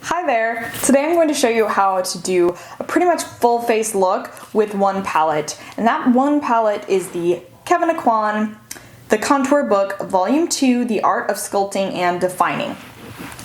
Hi there! Today I'm going to show you how to do a pretty much full face look with one palette. And that one palette is the Kevyn Aucoin, The Contour Book, Volume 2, The Art of Sculpting and Defining.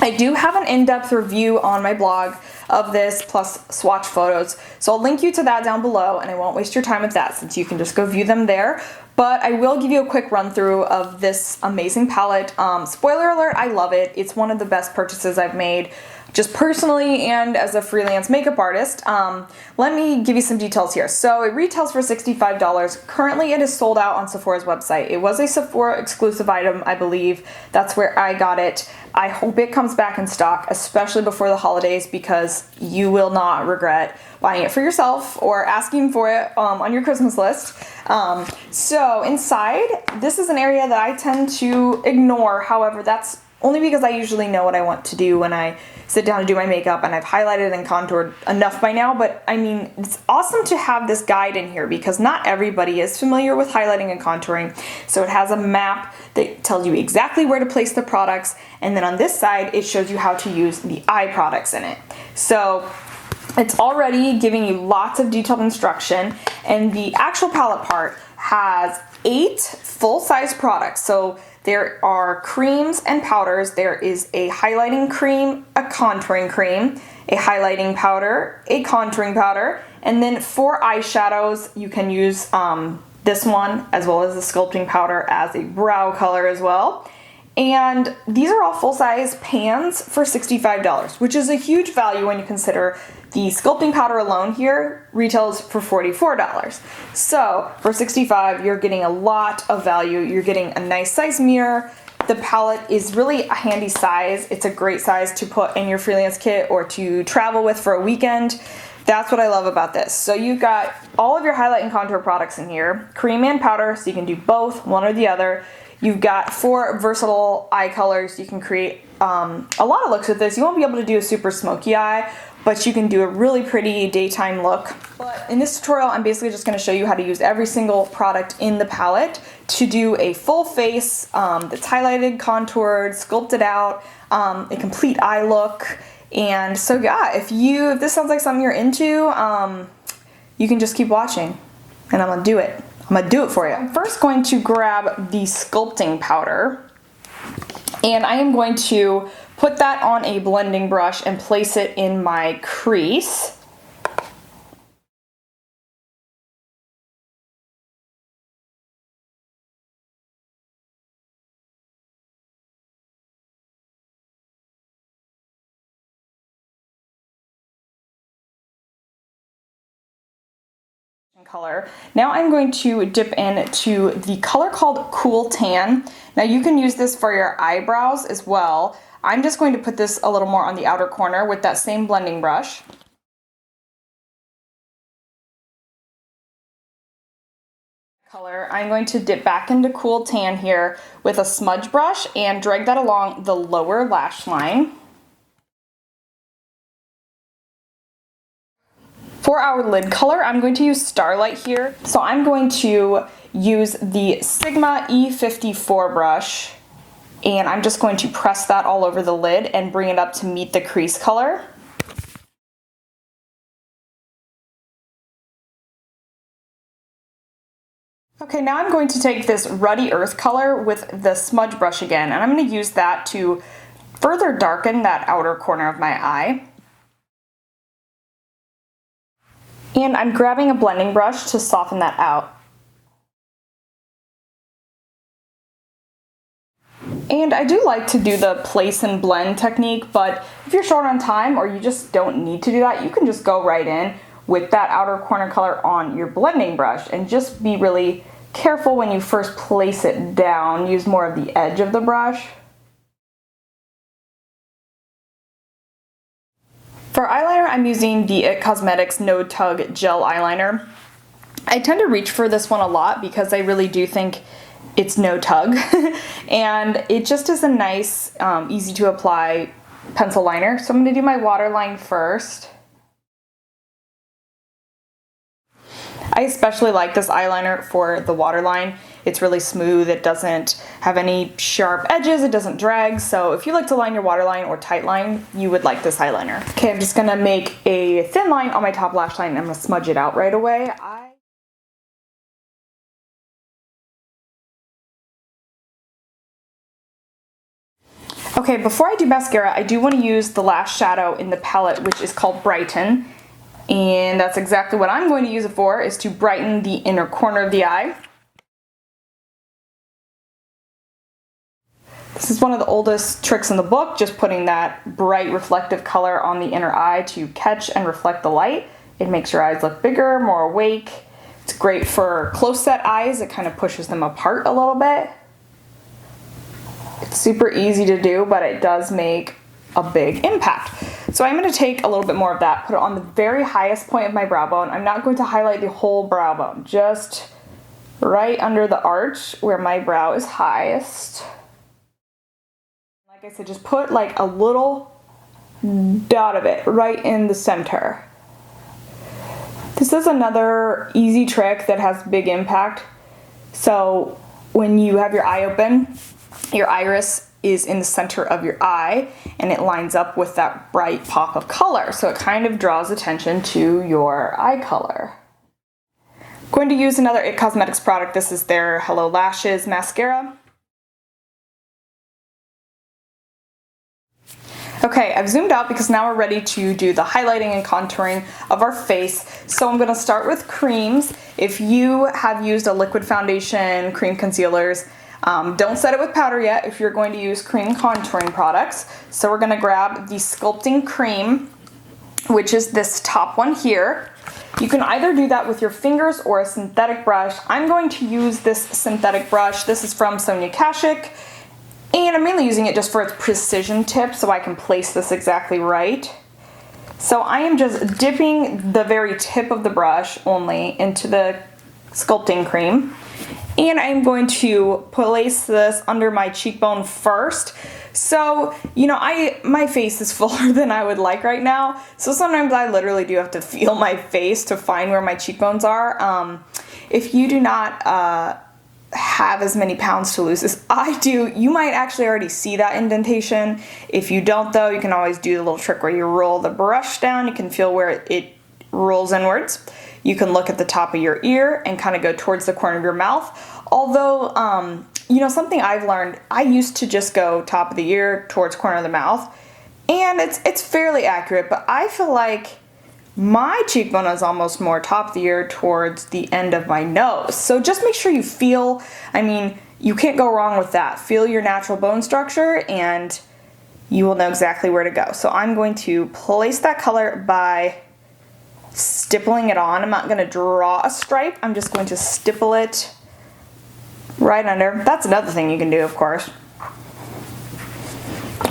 I do have an in-depth review on my blog of this, plus swatch photos, so I'll link you to that down below, and I won't waste your time with that since you can just go view them there. But I will give you a quick run through of this amazing palette. Spoiler alert, I love it. It's one of the best purchases I've made, just personally and as a freelance makeup artist. Let me give you some details here. So it retails for $65. Currently it is sold out on Sephora's website. It was a Sephora exclusive item, I believe. That's where I got it. I hope it comes back in stock, especially before the holidays, because you will not regret buying it for yourself or asking for it on your Christmas list. So inside, this is an area that I tend to ignore. However, that's only because I usually know what I want to do when I sit down to do my makeup, and I've highlighted and contoured enough by now. But I mean, it's awesome to have this guide in here because not everybody is familiar with highlighting and contouring. So it has a map that tells you exactly where to place the products, and then on this side it shows you how to use the eye products in it. So it's already giving you lots of detailed instruction, and the actual palette part has 8 full-size products. So there are creams and powders. There is a highlighting cream, a contouring cream, a highlighting powder, a contouring powder, and then 4 eyeshadows. You can use this one as well as the sculpting powder as a brow color as well. And these are all full-size pans for $65, which is a huge value when you consider the sculpting powder alone here retails for $44. So for $65, you're getting a lot of value. You're getting a nice size mirror. The palette is really a handy size. It's a great size to put in your freelance kit or to travel with for a weekend. That's what I love about this. So you've got all of your highlight and contour products in here, cream and powder, so you can do both, one or the other. You've got 4 versatile eye colors. You can create a lot of looks with this. You won't be able to do a super smoky eye, but you can do a really pretty daytime look. But in this tutorial, I'm basically just going to show you how to use every single product in the palette to do a full face that's highlighted, contoured, sculpted out, a complete eye look. And so yeah, if this sounds like something you're into, you can just keep watching, and I'm gonna do it. I'm gonna do it for you. I'm first going to grab the sculpting powder, and I am going to put that on a blending brush and place it in my crease. Color. Now I'm going to dip into the color called Cool Tan. Now you can use this for your eyebrows as well. I'm just going to put this a little more on the outer corner with that same blending brush. Color. I'm going to dip back into Cool Tan here with a smudge brush and drag that along the lower lash line. For our lid color, I'm going to use Starlight here. So I'm going to use the Sigma E54 brush, and I'm just going to press that all over the lid and bring it up to meet the crease color. Okay, now I'm going to take this Ruddy Earth color with the smudge brush again, and I'm going to use that to further darken that outer corner of my eye. And I'm grabbing a blending brush to soften that out. And I do like to do the place and blend technique, but if you're short on time or you just don't need to do that, you can just go right in with that outer corner color on your blending brush, and just be really careful when you first place it down. Use more of the edge of the brush. For eyeliner, I'm using the IT Cosmetics No-Tug Gel Eyeliner. I tend to reach for this one a lot because I really do think it's no tug, and it just is a nice, easy to apply pencil liner. So I'm going to do my waterline first. I especially like this eyeliner for the waterline. It's really smooth. It doesn't have any sharp edges. It doesn't drag. So if you like to line your waterline or tight line, you would like this eyeliner. Okay, I'm just gonna make a thin line on my top lash line and I'm gonna smudge it out right away. Okay, before I do mascara, I do want to use the lash shadow in the palette, which is called Brighten. And that's exactly what I'm going to use it for, is to brighten the inner corner of the eye. This is one of the oldest tricks in the book, just putting that bright reflective color on the inner eye to catch and reflect the light. It makes your eyes look bigger, more awake. It's great for close set eyes. It kind of pushes them apart a little bit. It's super easy to do, but it does make a big impact. So I'm going to take a little bit more of that, put it on the very highest point of my brow bone. I'm not going to highlight the whole brow bone, just right under the arch where my brow is highest. Like I said, just put like a little dot of it right in the center. This is another easy trick that has big impact. So when you have your eye open, your iris is in the center of your eye and it lines up with that bright pop of color. So it kind of draws attention to your eye color. I'm going to use another IT Cosmetics product. This is their Hello Lashes mascara. Okay, I've zoomed out because now we're ready to do the highlighting and contouring of our face. So I'm going to start with creams. If you have used a liquid foundation, cream concealers, don't set it with powder yet if you're going to use cream contouring products. So we're going to grab the sculpting cream, which is this top one here. You can either do that with your fingers or a synthetic brush. I'm going to use this synthetic brush. This is from Sonia Kashuk, and I'm mainly using it just for its precision tip so I can place this exactly right. So I am just dipping the very tip of the brush only into the sculpting cream. And I'm going to place this under my cheekbone first. So, you know, my face is fuller than I would like right now. So sometimes I literally do have to feel my face to find where my cheekbones are. If you do not have as many pounds to lose as I do, you might actually already see that indentation. If you don't though, you can always do the little trick where you roll the brush down. You can feel where it rolls inwards. You can look at the top of your ear and kind of go towards the corner of your mouth. Although, you know, something I've learned, I used to just go top of the ear towards corner of the mouth, and it's fairly accurate, but I feel like my cheekbone is almost more top of the ear towards the end of my nose. So just make sure you feel, I mean, you can't go wrong with that. Feel your natural bone structure and you will know exactly where to go. So I'm going to place that color by stippling it on. I'm not going to draw a stripe. I'm just going to stipple it right under. That's another thing you can do, of course.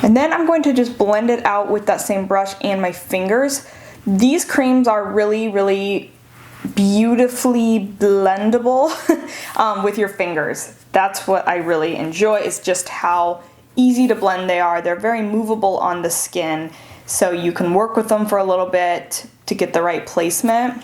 And then I'm going to just blend it out with that same brush and my fingers. These creams are really, really beautifully blendable with your fingers. That's what I really enjoy, is just how easy to blend they are. They're very movable on the skin, so you can work with them for a little bit to get the right placement.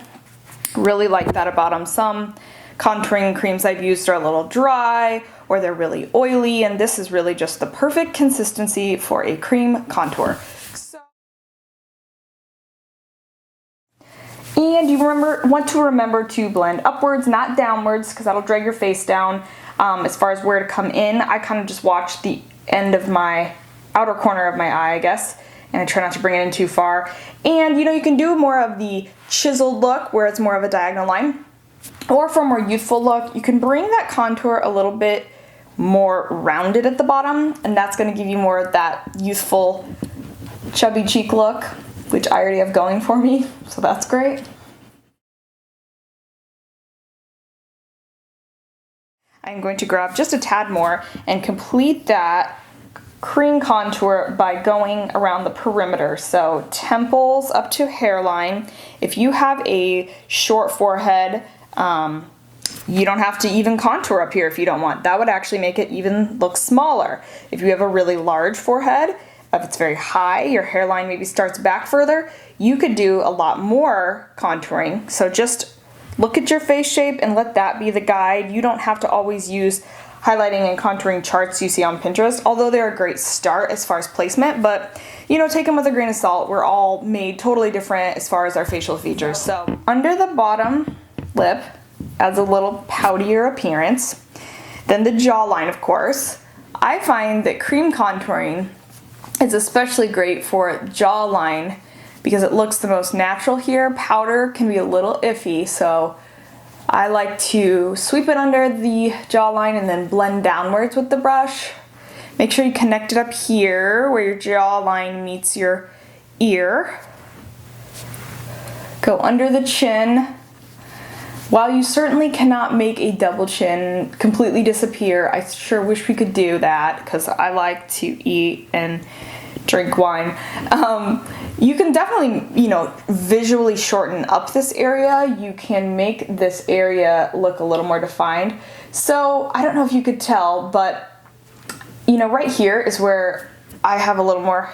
Really like that about them. Some contouring creams I've used are a little dry or they're really oily, and this is really just the perfect consistency for a cream contour. And you want to remember to blend upwards, not downwards, because that'll drag your face down. As far as where to come in, I kind of just watch the end of my outer corner of my eye, I guess, and I try not to bring it in too far. And you know, you can do more of the chiseled look where it's more of a diagonal line, or for a more youthful look, you can bring that contour a little bit more rounded at the bottom, and that's going to give you more of that youthful chubby cheek look, which I already have going for me, so that's great. I'm going to grab just a tad more and complete that cream contour by going around the perimeter. So temples up to hairline. If you have a short forehead, you don't have to even contour up here if you don't want. That would actually make it even look smaller. If you have a really large forehead, if it's very high, your hairline maybe starts back further, you could do a lot more contouring. So just look at your face shape and let that be the guide. You don't have to always use highlighting and contouring charts you see on Pinterest, although they're a great start as far as placement, but you know, take them with a grain of salt. We're all made totally different as far as our facial features. So under the bottom lip adds a little poutier appearance. Then the jawline, of course. I find that cream contouring is especially great for jawline because it looks the most natural here. Powder can be a little iffy, so I like to sweep it under the jawline and then blend downwards with the brush. Make sure you connect it up here where your jawline meets your ear. Go under the chin. While you certainly cannot make a double chin completely disappear, I sure wish we could do that because I like to eat and drink wine. You can definitely, you know, visually shorten up this area. You can make this area look a little more defined. So I don't know if you could tell, but you know, right here is where I have a little more,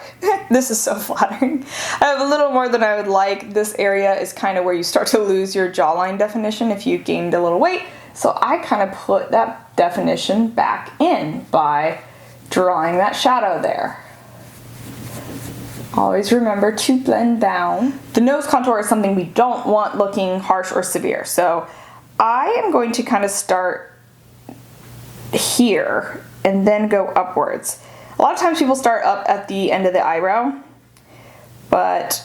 this is so flattering. I have a little more than I would like. This area is kind of where you start to lose your jawline definition if you gained a little weight. So I kind of put that definition back in by drawing that shadow there. Always remember to blend down. The nose contour is something we don't want looking harsh or severe. So I am going to kind of start here and then go upwards. A lot of times people start up at the end of the eyebrow, but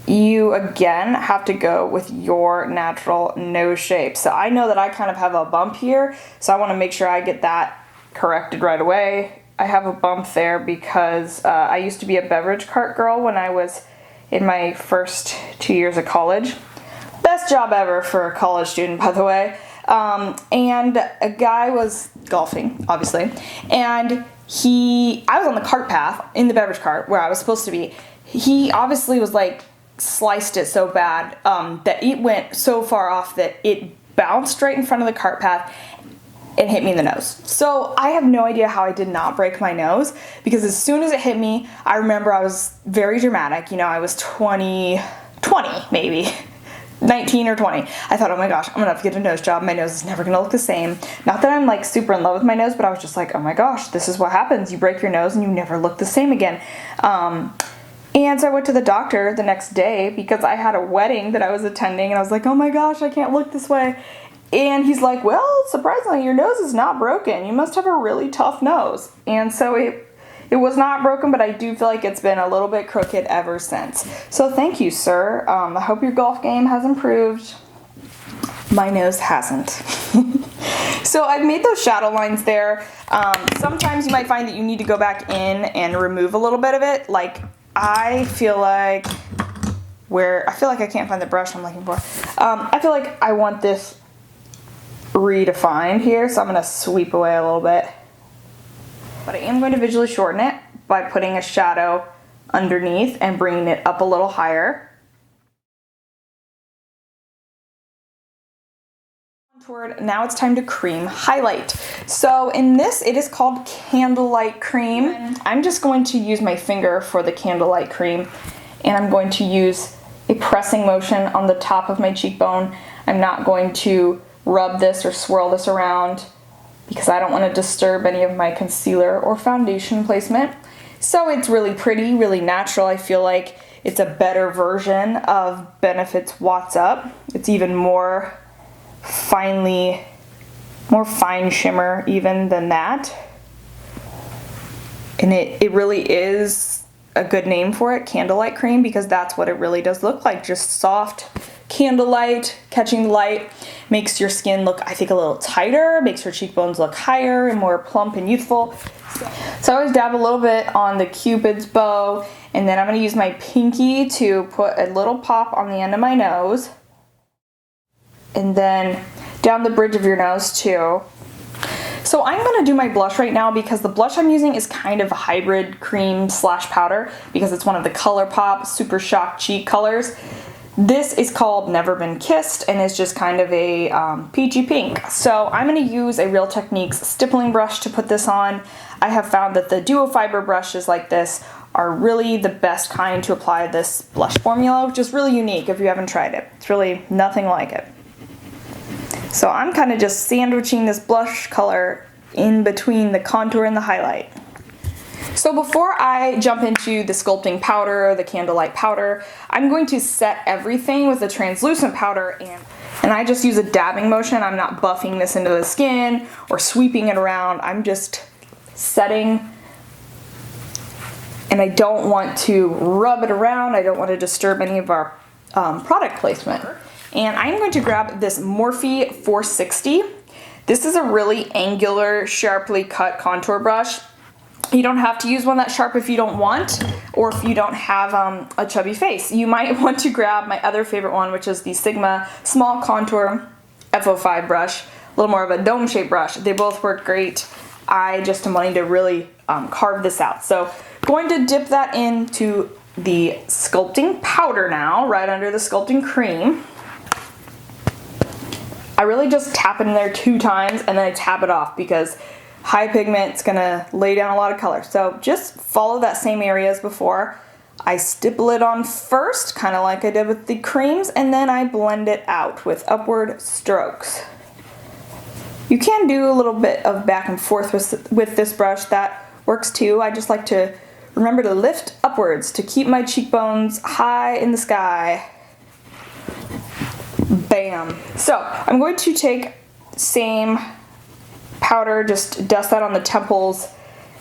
you again have to go with your natural nose shape. So I know that I kind of have a bump here, so I want to make sure I get that corrected right away. I have a bump there because I used to be a beverage cart girl when I was in my first 2 years of college. Best job ever for a college student, by the way. And a guy was golfing, obviously, and I was on the cart path in the beverage cart where I was supposed to be. He obviously was like sliced it so bad that it went so far off that it bounced right in front of the cart path and hit me in the nose. So I have no idea how I did not break my nose, because as soon as it hit me, I remember I was very dramatic. You know, I was 20 maybe. 19 or 20. I thought, oh my gosh, I'm gonna have to get a nose job. My nose is never gonna look the same. Not that I'm like super in love with my nose, but I was just like, oh my gosh, this is what happens. You break your nose and you never look the same again. And so I went to the doctor the next day because I had a wedding that I was attending, and I was like, oh my gosh, I can't look this way. And he's like, well, surprisingly, your nose is not broken. You must have a really tough nose. And so it was not broken, but I do feel like it's been a little bit crooked ever since. So thank you, sir. I hope your golf game has improved. My nose hasn't. So I've made those shadow lines there. Sometimes you might find that you need to go back in and remove a little bit of it. Like I feel like I can't find the brush I'm looking for. I feel like I want this redefined here, so I'm gonna sweep away a little bit. But I am going to visually shorten it by putting a shadow underneath and bringing it up a little higher. Now it's time to cream highlight. So in this, it is called Candlelight Cream. I'm just going to use my finger for the Candlelight Cream, and I'm going to use a pressing motion on the top of my cheekbone. I'm not going to rub this or swirl this around because I don't want to disturb any of my concealer or foundation placement. So it's really pretty, really natural. I feel like it's a better version of Benefit's What's Up. It's even more fine shimmer even than that. And it really is a good name for it, Candlelight Cream, because that's what it really does look like. Just soft candlelight, catching the light, makes your skin look, I think, a little tighter, makes your cheekbones look higher and more plump and youthful. So I always dab a little bit on the Cupid's bow, and then I'm going to use my pinky to put a little pop on the end of my nose, and then down the bridge of your nose too. So I'm going to do my blush right now because the blush I'm using is kind of a hybrid cream slash powder because it's one of the Colourpop Super Shock Cheek colors. This is called Never Been Kissed and is just kind of a peachy pink. So I'm going to use a Real Techniques stippling brush to put this on. I have found that the duo fiber brushes like this are really the best kind to apply this blush formula, which is really unique if you haven't tried it. It's really nothing like it. So I'm kind of just sandwiching this blush color in between the contour and the highlight. So before I jump into the sculpting powder, the candlelight powder, I'm going to set everything with a translucent powder, and I just use a dabbing motion. I'm not buffing this into the skin or sweeping it around. I'm just setting, and I don't want to rub it around. I don't want to disturb any of our product placement. And I'm going to grab this Morphe 460. This is a really angular, sharply cut contour brush. You don't have to use one that sharp if you don't want, or if you don't have a chubby face. You might want to grab my other favorite one, which is the Sigma Small Contour F05 brush, a little more of a dome-shaped brush. They both work great. I just am wanting to really carve this out. So going to dip that into the sculpting powder now, right under the sculpting cream. I really just tap it in there 2 times and then I tap it off because high pigment's gonna lay down a lot of color. So just follow that same area as before. I stipple it on first, kind of like I did with the creams, and then I blend it out with upward strokes. You can do a little bit of back and forth with this brush. That works too. I just like to remember to lift upwards to keep my cheekbones high in the sky. Bam. So I'm going to take same powder, just dust that on the temples.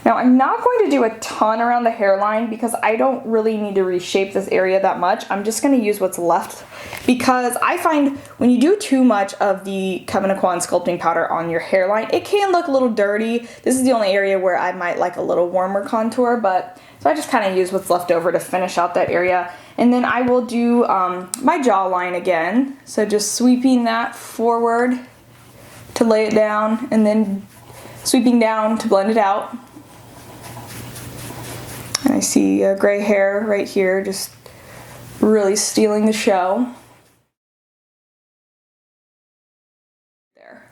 Now I'm not going to do a ton around the hairline because I don't really need to reshape this area that much. I'm just going to use what's left because I find when you do too much of the Kevyn Aucoin sculpting powder on your hairline, it can look a little dirty. This is the only area where I might like a little warmer contour, but so I just kind of use what's left over to finish out that area. And then I will do my jawline again. So just sweeping that forward to lay it down and then sweeping down to blend it out. And I see gray hair right here, just really stealing the show. There.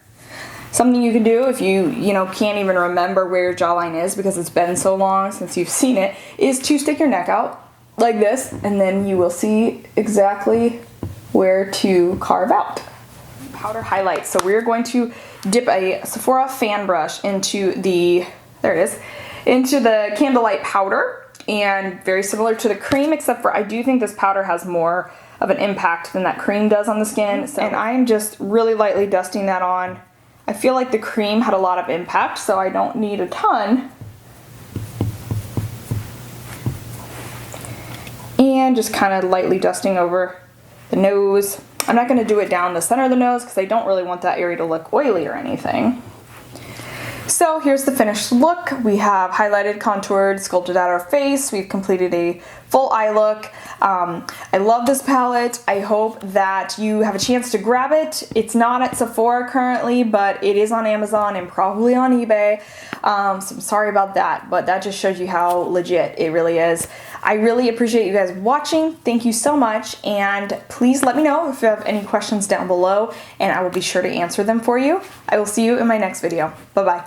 Something you can do if you can't even remember where your jawline is because it's been so long since you've seen it, is to stick your neck out like this, and then you will see exactly where to carve out. Powder highlights. So we're going to dip a Sephora fan brush into the, there it is, into the candlelight powder, and very similar to the cream, except for I do think this powder has more of an impact than that cream does on the skin. So, and I'm just really lightly dusting that on. I feel like the cream had a lot of impact, so I don't need a ton. And just kind of lightly dusting over the nose. I'm not going to do it down the center of the nose because I don't really want that area to look oily or anything. So here's the finished look. We have highlighted, contoured, sculpted out our face. We've completed a full eye look. I love this palette. I hope that you have a chance to grab it. It's not at Sephora currently, but it is on Amazon and probably on eBay. So I'm sorry about that, but that just shows you how legit it really is. I really appreciate you guys watching. Thank you so much, and please let me know if you have any questions down below, and I will be sure to answer them for you. I will see you in my next video. Bye-bye.